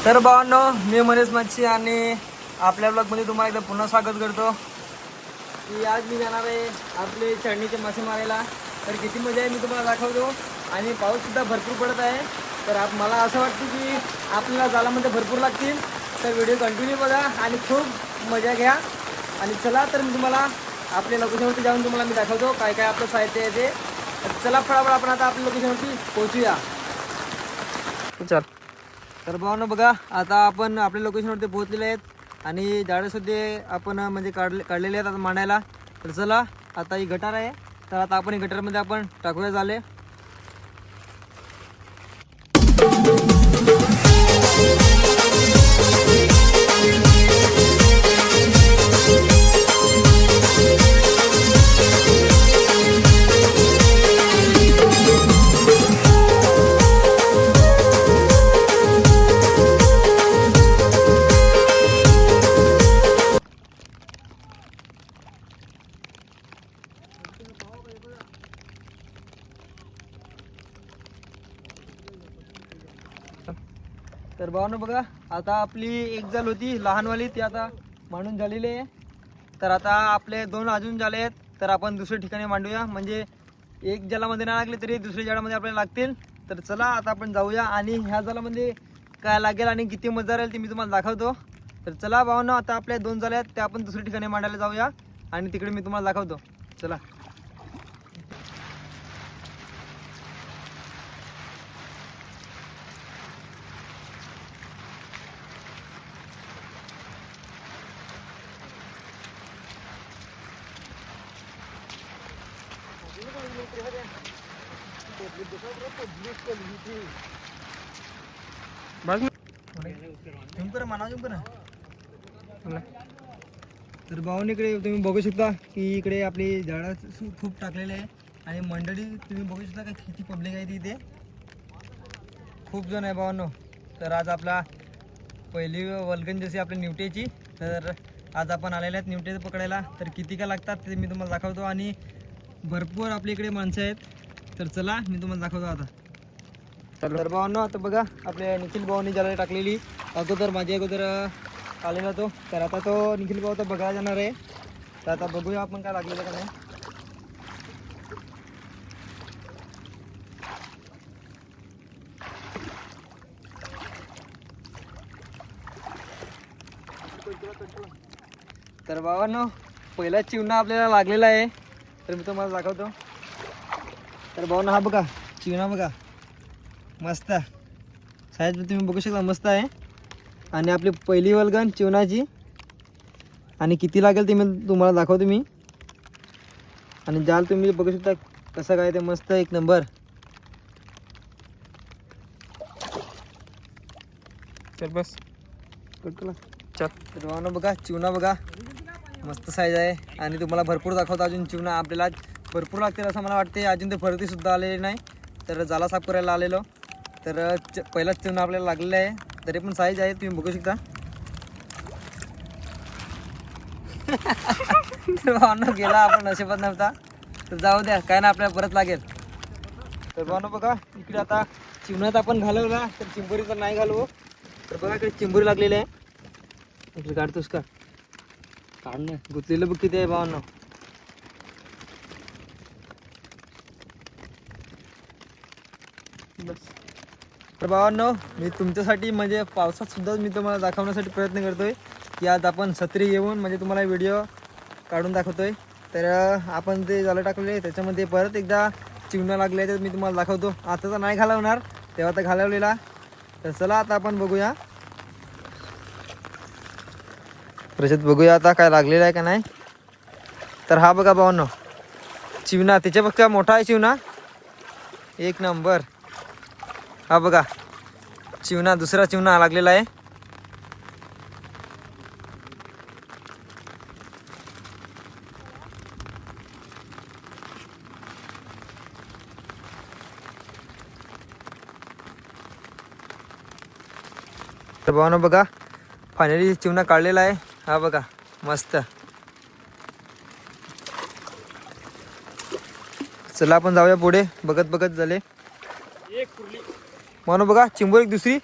तर भावांनो, मी मनीष मच्छी आणि आपल्या ब्लॉगमध्ये तुम्हाला एकदा पुन्हा स्वागत करतो. की आज मी जाणार आहे आपले चढणीचे मासे मारायला. तर किती मजा आहे मी तुम्हाला दाखवतो. आणि पाऊससुद्धा भरपूर पडत आहे. तर मला असं वाटतं की आपल्याला जाळामध्ये भरपूर लागतील. तर व्हिडिओ कंटिन्यू बघा आणि खूप मजा घ्या. आणि चला तर मी तुम्हाला आपल्या लोकेशनवरती जाऊन तुम्हाला मी दाखवतो काय काय आपलं साहित्य आहे ते. तर चला फटाफट आपण आता आपल्या लोकेशनवरती पोहोचूया. चल. तर भावांनो बघा, आता आपण आपल्या लोकेशनवरती पोहोचलेले आहेत आणि झाडंसुद्धा आपण म्हणजे काढलेले आहेत आता मांडायला. तर चला, आता ही गटार आहे, तर आता आपण ही गटारमध्ये आपण टाकूया झाले. तर भावांनो बघा, आता आपली एक जाल होती लहानवाली, ती आता मांडून झालेली आहे. तर आता आपले दोन अजून झाले आहेत. तर आपण दुसऱ्या ठिकाणी मांडूया, म्हणजे एक जालामध्ये नाही लागले तरी दुसऱ्या जाळामध्ये आपल्याला लागतील. तर चला आता आपण जाऊया आणि ह्या जालामध्ये काय लागेल आणि किती मजा राहील ते मी तुम्हाला दाखवतो. तर चला भावांनो, आता आपल्या दोन जाले आहेत ते आपण दुसऱ्या ठिकाणी मांडायला जाऊया आणि तिकडे मी तुम्हाला दाखवतो. चला. तर भाऊन इकडे तुम्ही बघू शकता की इकडे आपली झाडं खूप टाकलेले आहे आणि मंडळी तुम्ही बघू शकता का किती पब्लिक आहे तिथे. खूप जण आहे भावांनो. तर आज आपला पहिली वल्गन जशी आपली निवट्याची, तर आज आपण आलेले आहेत निवटे पकडायला. तर किती का लागतात ते मी तुम्हाला दाखवतो आणि भरपूर आपल्या इकडे माणसं आहेत. तर चला मी तुम्हाला दाखवतो आता. तर भावांनो, आता बघा आपल्या निखिल भाऊनी ज्याला टाकलेली अगोदर माझ्या अगोदर आलेला तो. तर आता तो निखिल भाऊ तर बघायला जाणार आहे. तर आता बघूया आपण काय लागलेलं का नाही. तर भावांनो, पहिला चिवणा आपल्याला लागलेला आहे. तर मी तुम्हाला दाखवतो. तर भावांनो, हा बघा चिवणा बघा, मस्त साईज तुम्ही बघू शकता, मस्त आहे. आणि आपली पहिली वल्गन चिवणाची. आणि किती लागेल ते मी तुम्हाला दाखवतो मी. आणि जाल तुम्ही बघू शकता कसं काय ते, मस्त एक नंबर. चल बस चल. तर भावांनो बघा, चिवणा बघा मस्त साईज आहे. आणि तुम्हाला भरपूर दाखवतो अजून चिवणा आपल्याला भरपूर लागतील असं मला वाटते. अजून ते फरती सुद्धा आलेले नाही. तर जाला साफ करायला आलेलो. तर पहिलाच चिवणा आपल्याला लागलेला आहे. तरी पण साईज आहे तुम्ही बघू शकता. तर भावांनो, गेला आपण नशिबात नव्हता. तर जाऊ द्या, काय ना आपल्याला परत लागेल. तर भावांनो बघा, इकडे आता चिवण्यात आपण घालवला, तर चिंबोरी तर नाही घालवू. तर बघा इकडे चिंबोरी लागलेली आहे. इकडे काढतोस का? काढणं गुतलेलं बघ किती आहे भावांनो. तर भावांनो, मी तुमच्यासाठी म्हणजे पावसात सुद्धा मी तुम्हाला दाखवण्यासाठी प्रयत्न करतोय की आज आपण छत्री घेऊन म्हणजे तुम्हाला व्हिडिओ काढून दाखवतोय. तर आपण ते जाळं टाकलेले त्याच्यामध्ये परत एकदा चिवणा लागले तर मी तुम्हाला दाखवतो. आता तर नाही घालवणार, तेव्हा तर घालवलेला. तर चला आता आपण बघूया, प्रशात बघूया आता काय लागलेलं आहे का नाही. तर हा बघा भावांनो चिवणा, त्याच्यापेक्षा मोठा आहे चिवणा, एक नंबर. हा बघा चिवणा, दुसरा चिवणा लागलेला आहे. तर भावांनो बघा, फायनली चिवणा काढलेला आहे. हा बघा मस्त. चला आपण जाऊया पुढे, बघत बघत झाले. म्हणून बघा चिंबोरी दुसरी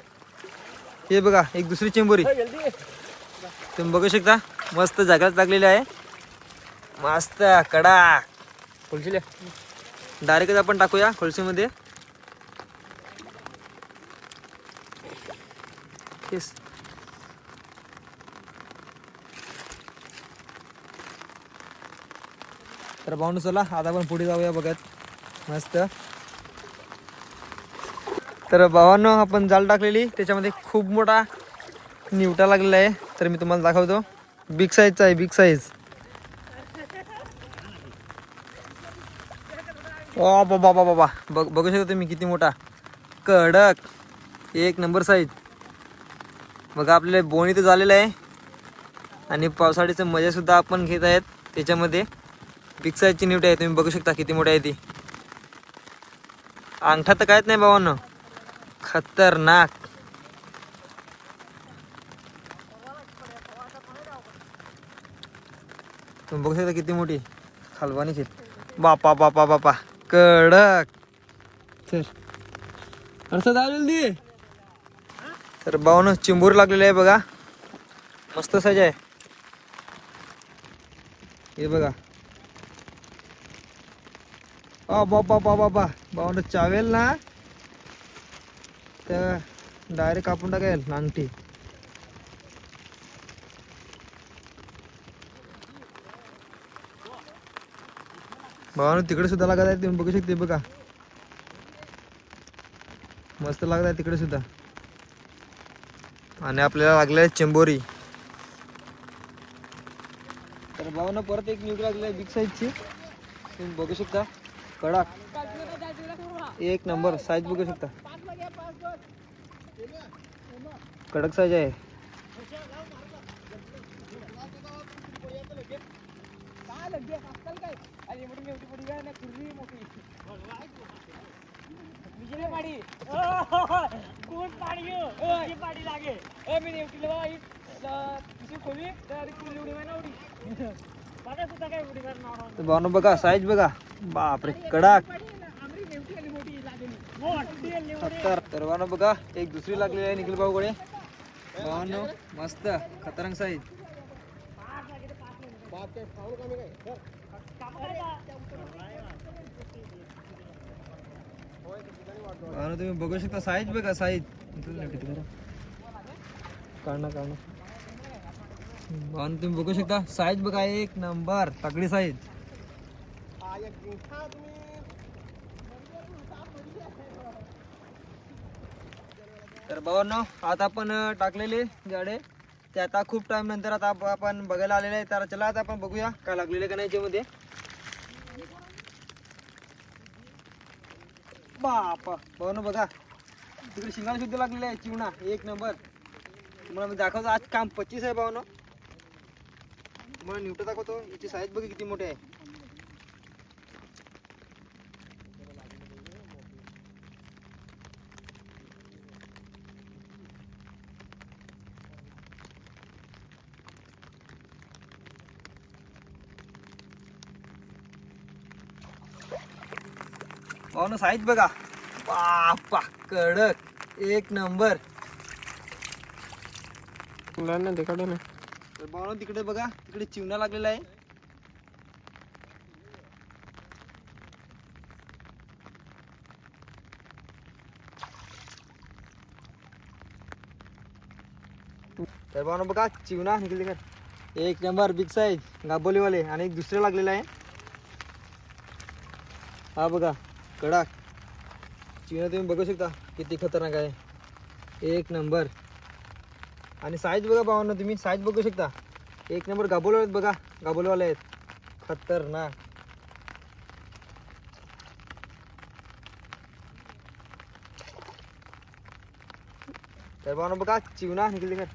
हे बघा एक दुसरी चिंबोरी तुम्ही बघू शकता, मस्त जागाच लागलेली आहे, मस्त कडा खोलशील डायरेक्टच आपण टाकूया खोलशीमध्ये. तर भावनो चला आता आपण पुढे जाऊया बघत मस्त. तर भावांनो आपण जाल टाकलेली, त्याच्यामध्ये खूप मोठा निवटा लागलेला आहे. तर मी तुम्हाला दाखवतो, बिग साईजचा आहे, बिग साईज. ओ बाबा बाबा बाबा बघू शकता तुम्ही किती मोठा, कडक एक नंबर साईज. बघा आपले बोणी तर झालेलं आहे आणि पावसाळ्याचं मजा सुद्धा आपण घेत आहेत त्याच्यामध्ये. बिग साईजची निवटी आहे, तुम्ही बघू शकता किती मोठी आहे ती. अंगठा तर काहीच नाही भावांनो, खतरनाक. तुम्ही बघू शकता किती मोठी खालवानी शेत. बापा बापा बापा कडक. असं जल्दी. तर भावांनो चिंबूर लागलेले आहे बघा, मस्त साईज आहे हे बघा. बाबा बाबा भावांनो चावेल ना तर डायरेक्ट कापून टाकेल अंगठी. भावांनो तिकडे सुद्धा लागत आहे, तुम्ही बघू शकते बघा, मस्त लागत आहे तिकडे सुद्धा. आणि आपल्याला लागले आहे चिंबोरी. तर भावांनो परत एक निवड लागली आहे बिग साईजची, तुम्ही बघू शकता, कडक एक नंबर साईज बघू शकता, कडक साईज आहे. भावनो बघा साईज बघा, बापरे कडक. तर भावनो बघा एक दुसरी लागलेली आहे निखिल भाऊकडे. भावनो मस्त खतरनाक साईज. भावनो तुम्ही बघू शकता साईज बघा, साईज काढणं. भावनो तुम्ही बघू शकता साईज बघा, एक नंबर तगडी साईज. तर भावांनो आता आपण टाकलेले जाडे ते आता खूप टाइम नंतर आता आपण बघायला आलेले आहे. तर चला आता आपण बघूया काय लागलेले का नाही याच्यामध्ये. बापा भावांनो बघा तिकडे शिंगाला सुद्धा लागलेले आहे, चिवणा एक नंबर. तुम्हाला मी दाखवतो आज काम 25 आहे भावांनो. तुम्हाला निवटा दाखवतो, याची साईज बघा किती मोठी आहे. भावांनो साईज बघा, बापा कडक एक नंबर. तर भावांनो तिकडे बघा, तिकडे चिवणा लागलेला आहे. तर भावांनो बघा चिवणा निघाले एक नंबर बिग साईज गाबोलीवाले. आणि एक दुसरे लागलेला आहे, हा बघा कडक चिवणा. तुम्ही बघू शकता किती खतरनाक आहे, एक नंबर. आणि साईज बघा भावांनो, तुम्ही साईज बघू शकता, एक नंबर गाबोले आहेत बघा, गाबोलीवाले आहेत खतरनाक. तर भावांनो बघा चिवणा निघाले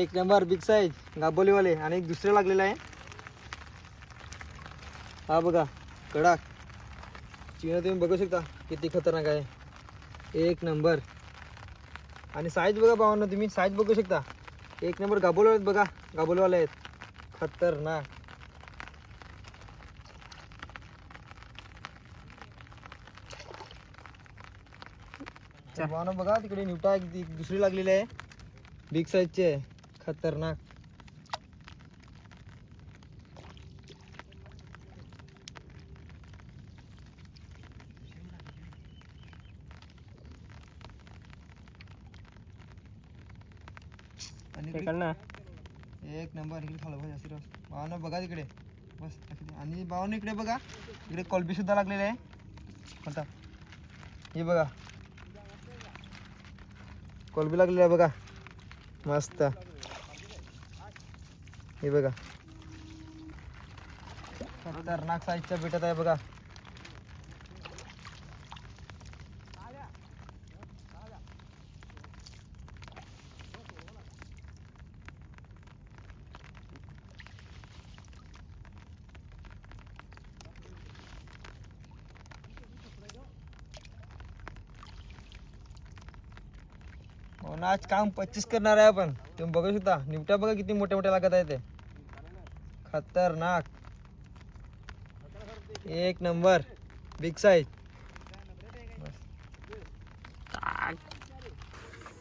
एक नंबर बिग साईज गाबोलीवाले. आणि एक दुसरे लागलेला आहे, हा बघा कडक चिवणा. तुम्ही बघू शकता किती खतरनाक आहे, एक नंबर. आणि साईज बघा भावांनो, तुम्ही साईज बघू शकता, एक नंबर गाबोले आहेत बघा, गाबोलीवाले आहेत खतरनाक. भावांनो बघा तिकडे निवटा दुसरी लागलेली आहे. बिग साईजचे आहे, खतरनाक. आणि एक नंबर इकडे खालो भाई जास्ती भावांनो बघा तिकडे बस. आणि भावांनो इकडे बघा, इकडे कोलबी सुद्धा लागलेले आहे. आता हे बघा कोलबी लागलेली आहे बघा, मस्त. हे बघा खतरनाक साईजच्या भेटत आहे बघा. हो ना, आज काम 25 करणार आहे आपण. तुम्ही बघू शकता निमट्या बघा किती मोठे मोठे लागत आहे ते, खतरनाक. एक नंबर बिग साईज.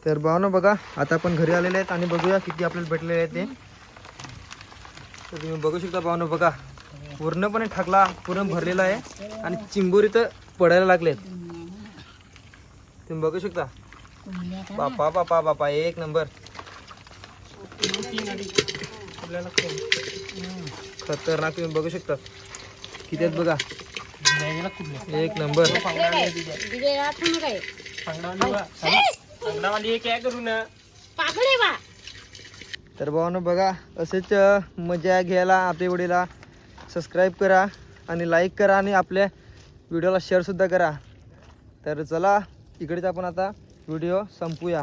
तर भावना बघा, आता आपण घरी आलेले आहेत आणि बघूया किती आपल्याला भेटलेले आहेत ते. तर तुम्ही बघू शकता भावना बघा, पूर्णपणे ठाकला पूर्ण भरलेला आहे आणि चिंबोरी तर पडायला लागलेत. तुम्ही बघू शकता. बापा बापा बापा एक नंबर, खतरनाक. तुम्ही बघू शकता किती आहेत बघा, एक नंबर. तर भावांनो बघा, असेच मजा घ्यायला आपल्या व्हिडिओला सबस्क्राईब करा आणि लाईक करा आणि आपल्या व्हिडिओला शेअरसुद्धा करा. तर चला इकडेच आपण आता व्हिडिओ संपूया.